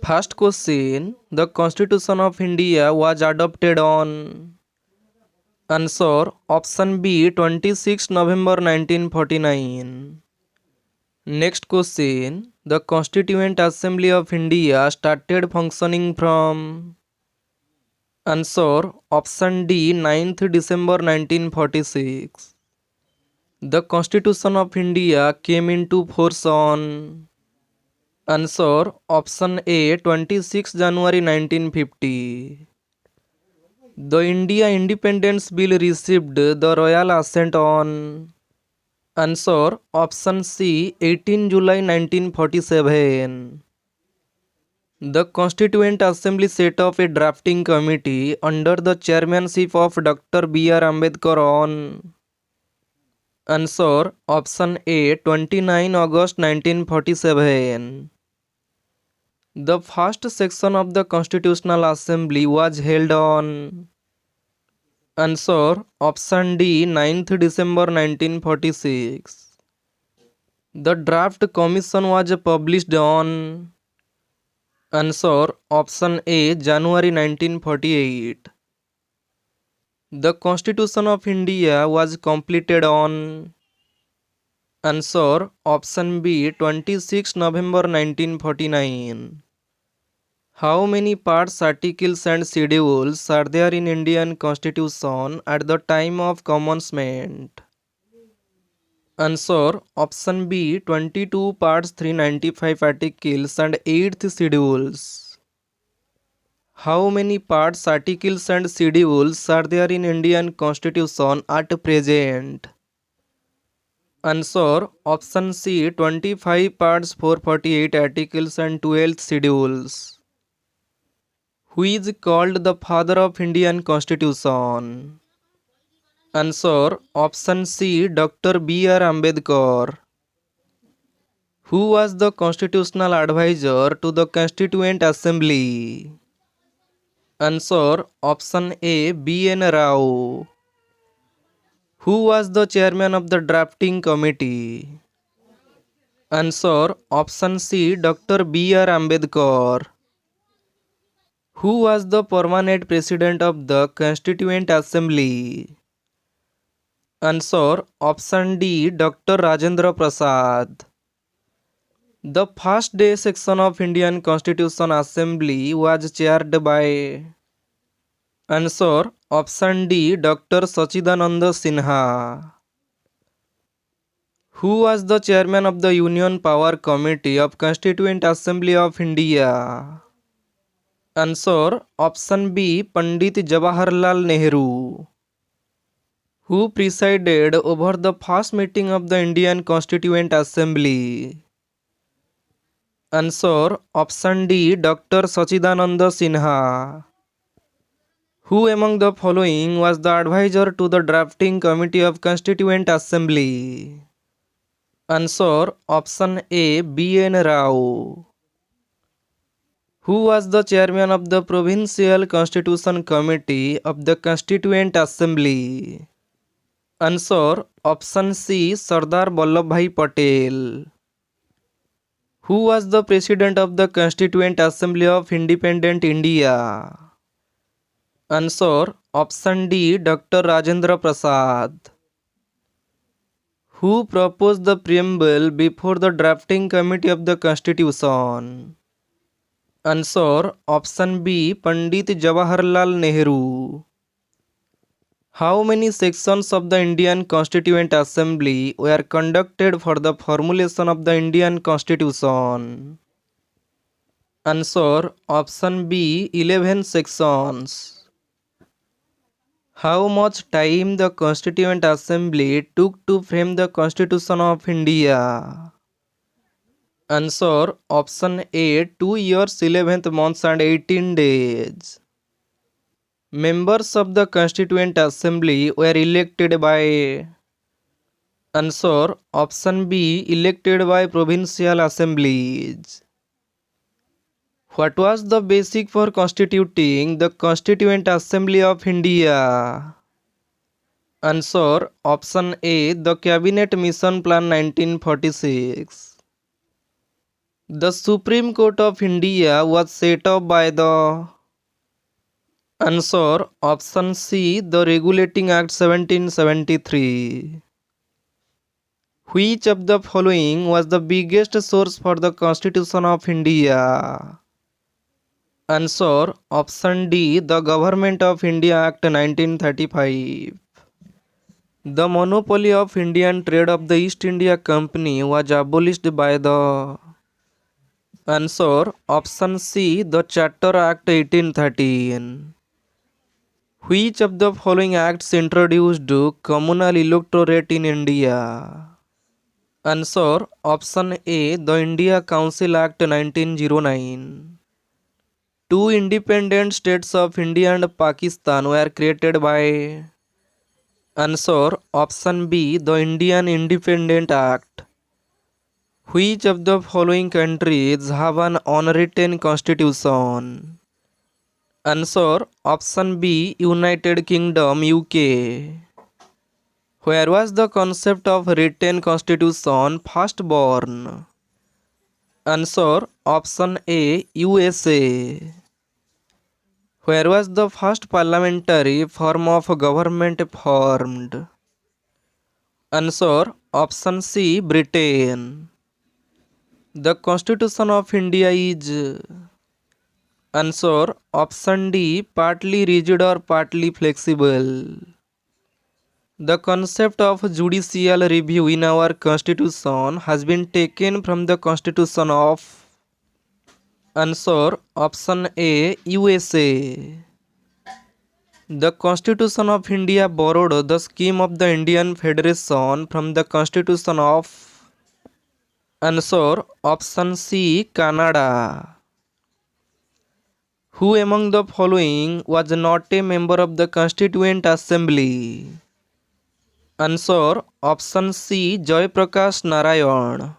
First question. The Constitution of India was adopted on. Answer. Option B. 26 November 1949. Next question. The Constituent Assembly of India started functioning from. Answer. Option D. 9th December 1946. The Constitution of India came into force on. Answer. Option A. 26 January 1950. The India Independence Bill received the royal assent on. Answer. Option C. 18 July 1947. The Constituent Assembly set up a drafting committee under the chairmanship of Dr. B.R. Ambedkar on. Answer. Option A. 29 August 1947. The first section of the Constitutional Assembly was held on. Answer. Option D. 9th December 1946. The draft commission was published on. Answer. Option A. January 1948. The Constitution of India was completed on. Answer. Option B. 26 November 1949. How many parts, articles and schedules are there in Indian Constitution at the time of commencement? Answer. Option B. 22 parts, 395 articles and 8 schedules. How many parts, articles and schedules are there in Indian Constitution at present? Answer. Option C. 25 parts, 448 articles and 12 schedules. Who is called the father of Indian Constitution? Answer. Option C. Dr. B.R. Ambedkar. Who was the constitutional advisor to the Constituent Assembly? Answer. Option A. B.N. Rao. Who was the chairman of the drafting committee? Answer. Option C. Dr. B.R. Ambedkar. Who was the permanent president of the Constituent Assembly? Answer. Option D. Dr. Rajendra Prasad. The first day section of Indian Constitution Assembly was chaired by. Answer. Option D. Dr. Sachidananda Sinha. Who was the chairman of the Union Power Committee of Constituent Assembly of India? Answer. Option B. Pandit Jawaharlal Nehru. Who presided over the first meeting of the Indian Constituent Assembly? Answer. Option D. Dr. Sachidananda Sinha. Who among the following was the advisor to the drafting committee of Constituent Assembly? Answer. Option A. B.N. Rao. Who was the chairman of the Provincial Constitution Committee of the Constituent Assembly? Answer. Option C. Sardar Vallabhbhai Patel. Who was the president of the Constituent Assembly of Independent India? Answer. Option D. Dr. Rajendra Prasad. Who proposed the preamble before the drafting committee of the Constitution? Answer. Option B. Pandit Jawaharlal Nehru. How many sections of the Indian Constituent Assembly were conducted for the formulation of the Indian Constitution? Answer. Option B. 11 sections. How much time the Constituent Assembly took to frame the Constitution of India? Answer. Option A. 2 years, 11 months and 18 days. Members of the Constituent Assembly were elected by. Answer. Option B. Elected by Provincial Assemblies. What was the basic for constituting the Constituent Assembly of India? Answer. Option A. The Cabinet Mission Plan 1946. The Supreme Court of India was set up by the answer option C, the Regulating Act 1773. Which of the following was the biggest source for the Constitution of India? Answer option D, the Government of India Act 1935. The monopoly of Indian trade of the East India Company was abolished by the answer option C, the Charter Act 1813. Which of the following acts introduced communal electorate in India? Answer option A, the India Council Act 1909. Two independent states of India and Pakistan were created by answer option B, the Indian Independent Act. Which of the following countries have an unwritten constitution? Answer option B, United Kingdom UK. Where was the concept of written constitution first born? Answer option A, USA. Where was the first parliamentary form of government formed? Answer option C, Britain. The Constitution of India is answer option D, partly rigid or partly flexible. The concept of judicial review in our constitution has been taken from the Constitution of answer option A, USA. The Constitution of India borrowed the scheme of the Indian Federation from the Constitution of answer option C, Canada. Who among the following was not a member of the Constituent Assembly? Answer option C, Prakash Narayan.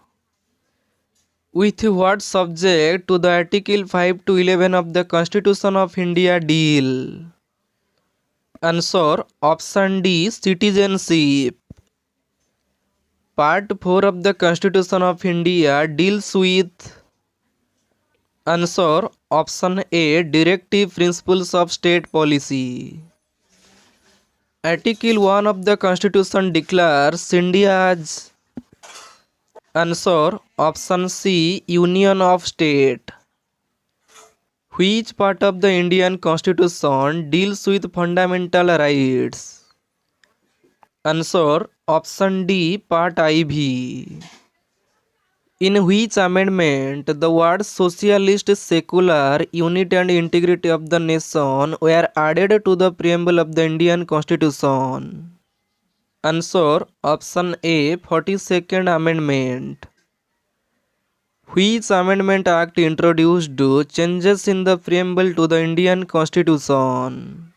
With what subject to the Article 5 to 11 of the Constitution of India deal? Answer option D, citizenship. Part 4 of the Constitution of India deals with answer option A, directive principles of state policy. Article 1 of the Constitution declares India as answer option C, Union of State. Which part of the Indian Constitution deals with fundamental rights? Answer option D, Part IV. In which amendment the words socialist, secular, unity and integrity of the nation were added to the preamble of the Indian Constitution? Answer option A, 42nd Amendment. Which amendment act introduced changes in the preamble to the Indian Constitution?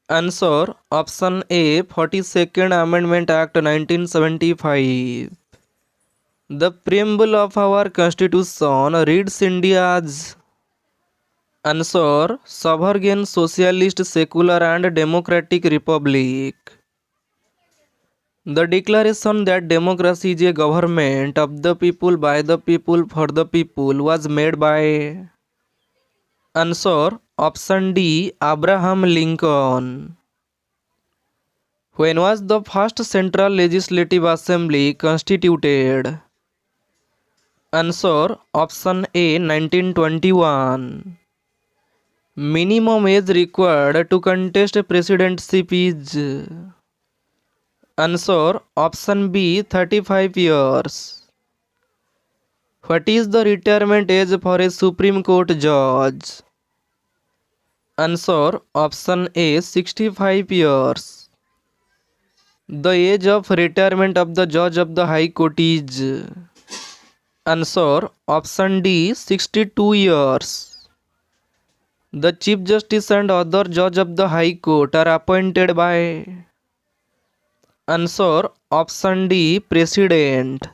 Answer option A, 42nd Amendment Act 1975. The preamble of our Constitution reads India as answer sovereign, socialist, secular and democratic republic. The declaration that democracy is a government of the people, by the people, for the people was made by answer option D, Abraham Lincoln. When was the first Central Legislative Assembly constituted? Answer option A, 1921. Minimum age required to contest presidency is answer option B, 35 years. What is the retirement age for a Supreme Court judge? Answer option A, 65 years. The age of retirement of the judge of the High Court is answer option D, 62 years. The Chief Justice and other judge of the High Court are appointed by answer option D, President.